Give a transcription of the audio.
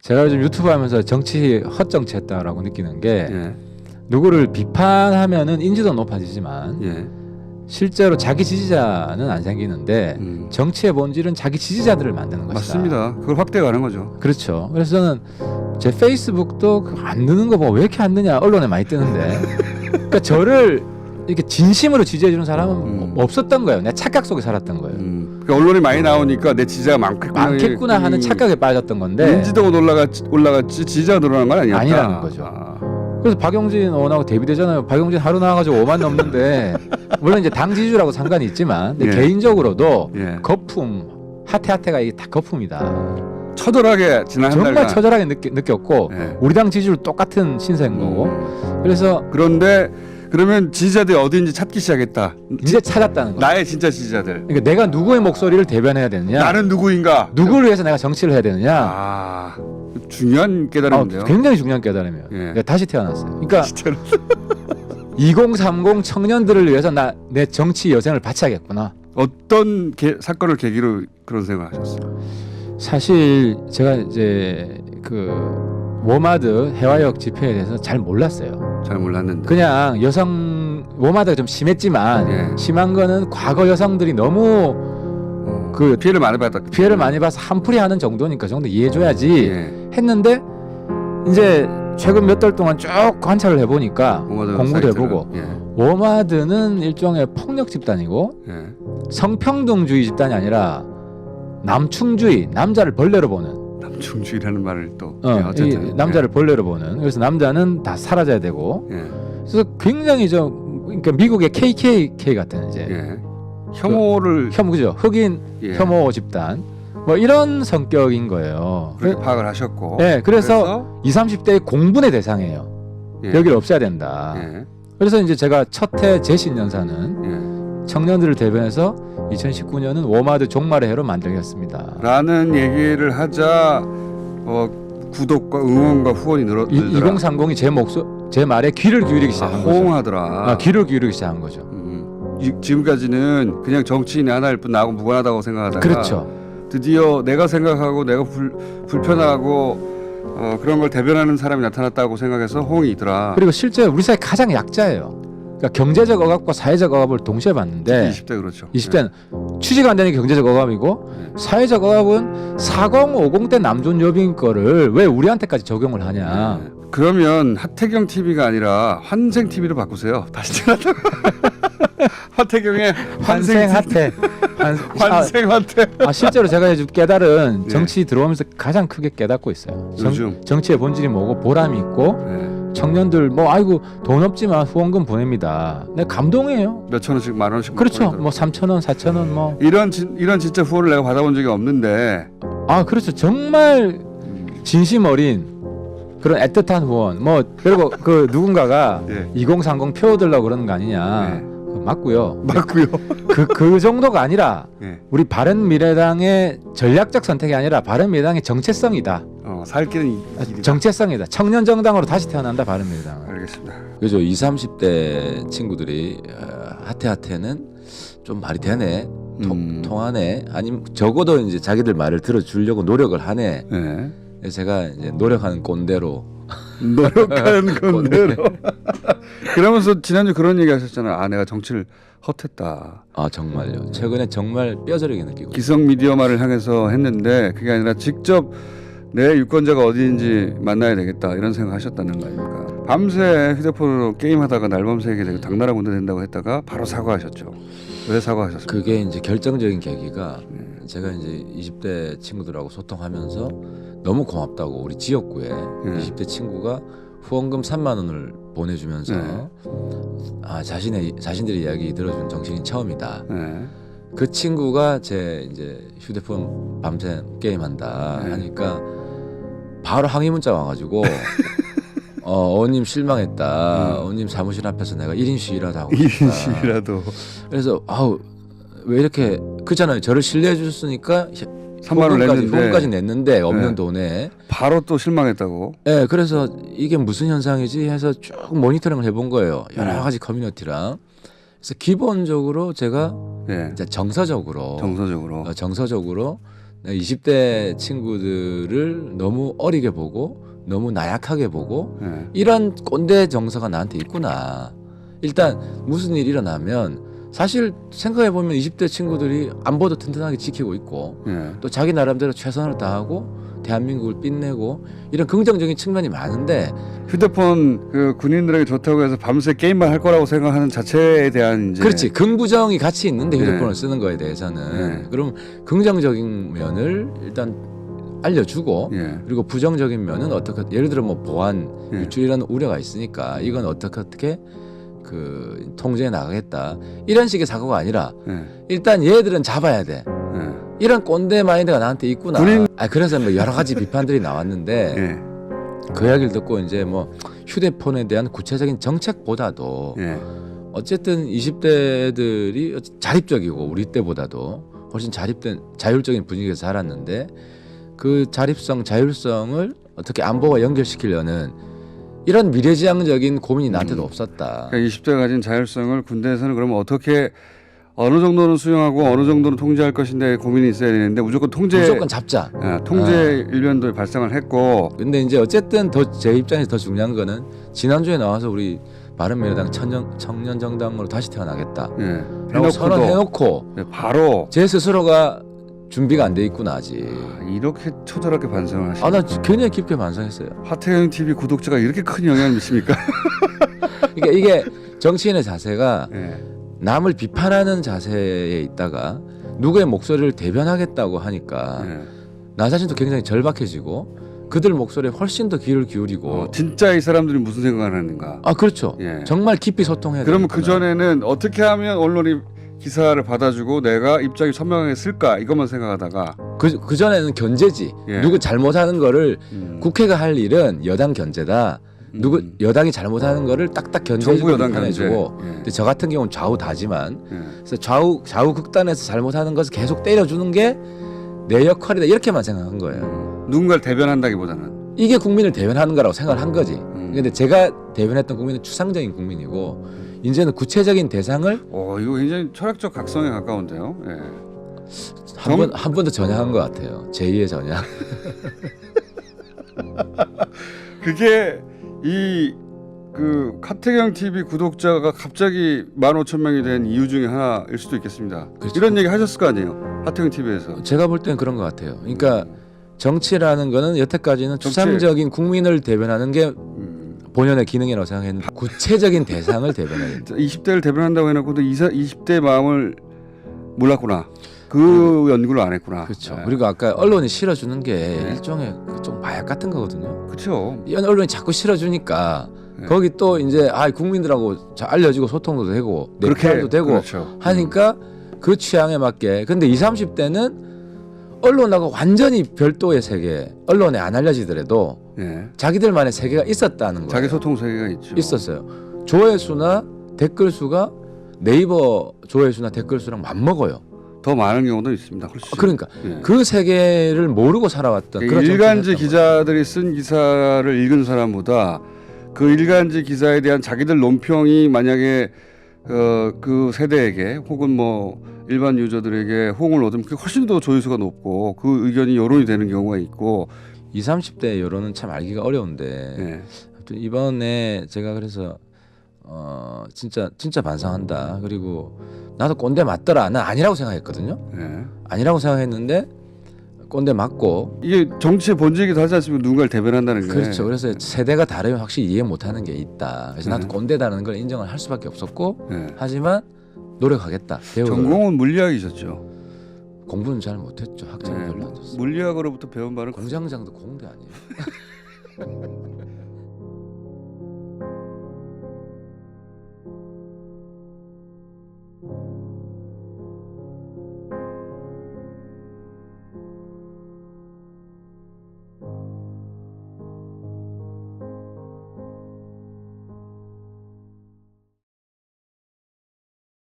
제가 요즘 유튜브 하면서 정치 헛정치했다라고 느끼는 게 예. 누구를 비판하면은 인지도 높아지지만 예. 실제로 자기 지지자는 안 생기는데 정치의 본질은 자기 지지자들을 만드는 것이다. 맞습니다. 그걸 확대가는 거죠. 그렇죠. 그래서 저는 제 페이스북도 안 뜨는 거 보고 왜 이렇게 안 뜨냐 언론에 많이 뜨는데 그러니까 저를 이렇게 진심으로 지지해주는 사람은 없었던 거예요. 내가 착각 속에 살았던 거예요. 그러니까 언론이 많이 나오니까 내 지지자가 많겠구나 하는 착각에 빠졌던 건데 인지도가 올라갔지 지지자가 늘어난 건 아니었다. 아니라는 거죠. 그래서 박용진 의원하고 대비되잖아요. 박용진 하루 나와가지고 5만 넘는데 물론 이제 당 지지율하고 상관이 있지만 근데 예. 개인적으로도 예. 거품 하태하태가 이게 다 거품이다. 처절하게 지난 한 정말 달간 처절하게 느꼈고 예. 우리 당 지지율 똑같은 신세인 거고 그래서 그런데 그러면 지지자들이 어디인지 찾기 시작했다. 이제 찾았다는 거예요. 나의 진짜 지지자들. 그러니까 내가 누구의 목소리를 대변해야 되느냐, 나는 누구인가? 누구를 위해서 내가 정치를 해야 되느냐. 아, 중요한 깨달음인데요. 굉장히 중요한 깨달음이에요. 예. 그러니까 다시 태어났어요. 그러니까 진짜로. 2030 청년들을 위해서 내 정치 여생을 바쳐야겠구나. 어떤 사건을 계기로 그런 생각을 하셨어요? 사실 제가 이제 그 워마드 해화역 집회에 대해서 잘 몰랐어요. 잘 몰랐는데. 그냥 여성 워마드가 좀 심했지만 예. 심한 거는 과거 여성들이 너무 그 피해를 많이 받았다. 피해를 많이 봐서 한풀이 하는 정도니까 그 정도 이해해줘야지 예. 했는데 이제 최근 몇 달 동안 쭉 관찰을 해보니까 워마드 공부도 사이트를. 해보고 예. 워마드는 일종의 폭력 집단이고 예. 성평등주의 집단이 아니라 남충주의, 남자를 벌레로 보는 남충주의라는 말을 또 이 어쨌든 남자를 벌레로 보는 그래서 남자는 다 사라져야 되고 예. 그래서 굉장히 그러니까 미국의 KKK 같은 이제 예. 혐오를 그죠 흑인 예. 혐오 집단 뭐 이런 성격인 거예요. 그렇게 파악을 하셨고. 네, 그래서 20, 30대의 공분의 대상이에요. 예. 여기를 없애야 된다. 예. 그래서 이제 제가 첫해 재신년사는 예. 청년들을 대변해서 2019년은 워마드 종말의 해로 만들겠습니다. 라는 얘기를 하자 구독과 응원과 후원이 늘더라. 2030이 제 말에 귀를 기울이기 시작한 거죠. 호응하더라. 귀를 기울이기 시작한 거죠. 지금까지는 그냥 정치인이 하나일 뿐 나하고 무관하다고 생각하다가 그렇죠. 드디어 내가 생각하고 내가 불편하고 그런 걸 대변하는 사람이 나타났다고 생각해서 호응이 있더라. 그리고 실제 우리 사회 가장 약자예요. 그러니까 경제적 억압과 사회적 억압을 동시에 봤는데 20대 그렇죠. 20대는 취지가 안 되는 게 경제적 억압이고 사회적 억압은 40, 50대 남존 여빈 거를 왜 우리한테까지 적용을 하냐. 그러면 하태경 TV가 아니라 환생 TV로 바꾸세요. 다시 전화다. 하태경의 환생 하태. 환생 하태. 실제로 제가 요즘 깨달은 정치 들어오면서 가장 크게 깨닫고 있어요. 요즘 정치의 본질이 뭐고 보람이 있고 청년들 뭐 아이고 돈 없지만 후원금 보냅니다. 내가 감동해요. 몇천 원씩 만 원씩. 그렇죠. 뭐 3,000원, 4,000원 뭐 이런 진짜 후원을 내가 받아본 적이 없는데. 그렇죠. 정말 진심 어린 그런 애틋한 후원. 뭐 그리고 그 누군가가 2030 표어들라고 그러는 거 아니냐. 맞고요. 그 정도가 아니라 우리 바른미래당의 전략적 선택이 아니라 바른미래당의 정체성이다. 살 길은 정체성이다. 청년 정당으로 다시 태어난다 바른미래당. 알겠습니다. 그죠. 20, 30대 친구들이 하태하태는 좀 말이 되네. 통하네. 아니면 적어도 이제 자기들 말을 들어주려고 노력을 하네. 그래서 제가 이제 노력하는 꼰대로. 노력하는 꼰대로. 그러면서 지난주 그런 얘기 하셨잖아요. 내가 정치를 헛했다. 정말요. 최근에 정말 뼈저리게 느끼고. 기성 미디어만을 향해서 했는데 그게 아니라 직접 내 유권자가 어디인지 만나야 되겠다 이런 생각하셨다는 거 아닙니까? 밤새 휴대폰으로 게임하다가 날밤새게 되고 당나라 군대 된다고 했다가 바로 사과하셨죠. 왜 사과하셨습니까? 그게 이제 결정적인 계기가 제가 이제 20대 친구들하고 소통하면서 너무 고맙다고 우리 지역구에 20대 친구가 후원금 3만 원을 보내주면서 자신들의 이야기 들어준 정신이 처음이다. 그 친구가 제 이제 휴대폰 밤새 게임한다 하니까 바로 항의 문자 와가지고 어님 실망했다. 어님 사무실 앞에서 내가 1인 시위라도 하고 싶다. 1인 시위라도. 그래서 왜 이렇게 그렇잖아요. 저를 신뢰해 주셨으니까 3만 원 냈는데 후원까지 냈는데 없는 돈에 바로 또 실망했다고. 네, 그래서 이게 무슨 현상이지 해서 쭉 모니터링을 해본 거예요. 여러 가지 커뮤니티랑. 그래서 기본적으로 제가 이제 정서적으로 20대 친구들을 너무 어리게 보고 너무 나약하게 보고 네. 이런 꼰대 정서가 나한테 있구나. 일단 무슨 일이 일어나면 사실 생각해 보면 20대 친구들이 안보도 튼튼하게 지키고 있고 네. 또 자기 나름대로 최선을 다하고 대한민국을 빛내고 이런 긍정적인 측면이 많은데 휴대폰 그 군인들에게 좋다고 해서 밤새 게임만 할 거라고 생각하는 자체에 대한 이제 그렇지 긍부정이 같이 있는데 휴대폰을 네. 쓰는 거에 대해서는 네. 그럼 긍정적인 면을 일단 알려주고 예. 그리고 부정적인 면은 어떻게 예를 들어 뭐 보안 예. 유출 이런 우려가 있으니까 이건 어떻게 그 통제해 나가겠다 이런 식의 사고가 아니라 예. 일단 얘들은 잡아야 돼 예. 이런 꼰대 마인드가 나한테 있구나. 군인- 그래서 뭐 여러 가지 비판들이 나왔는데 예. 그 이야기를 듣고 이제 뭐 휴대폰에 대한 구체적인 정책보다도 예. 어쨌든 20대들이 자립적이고 우리 때보다도 훨씬 자립된 자율적인 분위기에서 자랐는데 그 자립성 자율성을 어떻게 안보와 연결시키려는 이런 미래지향적인 고민이 나한테도 없었다. 그러니까 20대가 가진 자율성을 군대에서는 그러면 어떻게 어느 정도는 수용하고 어느 정도는 통제할 것인데 고민이 있어야 되는데 무조건 무조건 잡자. 통제 일변도 발상을 했고 근데 이제 어쨌든 더 제 입장에서 더 중요한 거는 지난주에 나와서 우리 바른미래당 청년 정당으로 다시 태어나겠다. 예. 라고 선언해놓고 예, 바로 제 스스로가 준비가 안 돼 있구나 아직. 이렇게 처절하게 반성을 하시네. 나 굉장히 깊게 반성했어요. 하태경 TV 구독자가 이렇게 큰 영향을 미칩니까? 그러니까 이게 정치인의 자세가 예. 남을 비판하는 자세에 있다가 누구의 목소리를 대변하겠다고 하니까 예. 나 자신도 굉장히 절박해지고 그들 목소리에 훨씬 더 귀를 기울이고 진짜 이 사람들이 무슨 생각을 하는가? 그렇죠. 예. 정말 깊이 소통해야 그러면 되겠구나. 그 전에는 어떻게 하면 언론이 기사를 받아주고 내가 입장이 선명하게 쓸까 이것만 생각하다가 그 전에는 견제지. 예. 누구 잘못하는 거를 국회가 할 일은 여당 견제다. 누구 여당이 잘못하는 거를 딱딱 정부 견제해주고 여당 비판해주고. 견제. 예. 근데 저 같은 경우는 좌우다지만 예. 그래서 좌우 극단에서 잘못하는 것을 계속 때려주는 게 내 역할이다 이렇게만 생각한 거예요. 누군가를 대변한다기보다는 이게 국민을 대변하는 거라고 생각을 한 거지. 근데 제가 대변했던 국민은 추상적인 국민이고 이제는 구체적인 대상을 이거 굉장히 철학적 각성에 가까운데요. 예. 한 번 더 전향한 것 같아요. 제2의 전향. 그게 그 하태경 TV 구독자가 갑자기 15,000명이 된 이유 중에 하나일 수도 있겠습니다. 그렇죠. 이런 얘기 하셨을 거 아니에요. 하태경 TV에서. 제가 볼 때는 그런 것 같아요. 그러니까 정치라는 거는 여태까지는 정치. 추상적인 국민을 대변하는 게 본연의 기능이라고 생각했는데 구체적인 대상을 대변해야 돼. 20대를 대변한다고 해놓고 20대 마음을 몰랐구나. 그 연구를 안 했구나. 그렇죠. 예. 그리고 아까 언론이 실어주는 게 네. 일종의 좀 마약 같은 거거든요. 그렇죠. 이 언론이 자꾸 실어주니까 네. 거기 또 이제 국민들하고 알려주고 소통도 되고 내 PR도 되고 그렇죠. 하니까 그 취향에 맞게. 근데 20, 30대는 언론하고 완전히 별도의 세계, 언론에 안 알려지더라도 예. 자기들만의 세계가 있었다는 거예요. 자기 소통 세계가 있죠. 있었어요. 조회수나 댓글 수가 네이버 조회수나 댓글 수랑 맞먹어요. 더 많은 경우도 있습니다. 훨씬. 그러니까 예. 그 세계를 모르고 살아왔던 그런 일간지 정치를 기자들이 쓴 기사를 읽은 사람보다 그 일간지 기사에 대한 자기들 논평이 만약에 그 세대에게 혹은 뭐 일반 유저들에게 호응을 얻으면 그게 훨씬 더 조회수가 높고 그 의견이 여론이 되는 경우가 있고 20, 30대 여론은 참 알기가 어려운데 예. 아무튼 이번에 제가 그래서 진짜 반성한다. 그리고 나도 꼰대 맞더라. 난 아니라고 생각했거든요. 예. 아니라고 생각했는데 꼰대 맞고. 이게 정치의 본질이기도 하지 않습니까? 누군가를 대변한다는 게. 그렇죠. 그래서 세대가 다르면 확실히 이해 못하는 게 있다. 그래서 나도 네. 꼰대다는 걸 인정을 할 수밖에 없었고 예. 하지만 노력하겠다. 배우도록. 전공은 물리학이셨죠. 공부는 잘 못했죠. 학점이 예. 별로 안 좋았어요. 물리학으로부터 배운 바는 공장장도 공대 아니에요.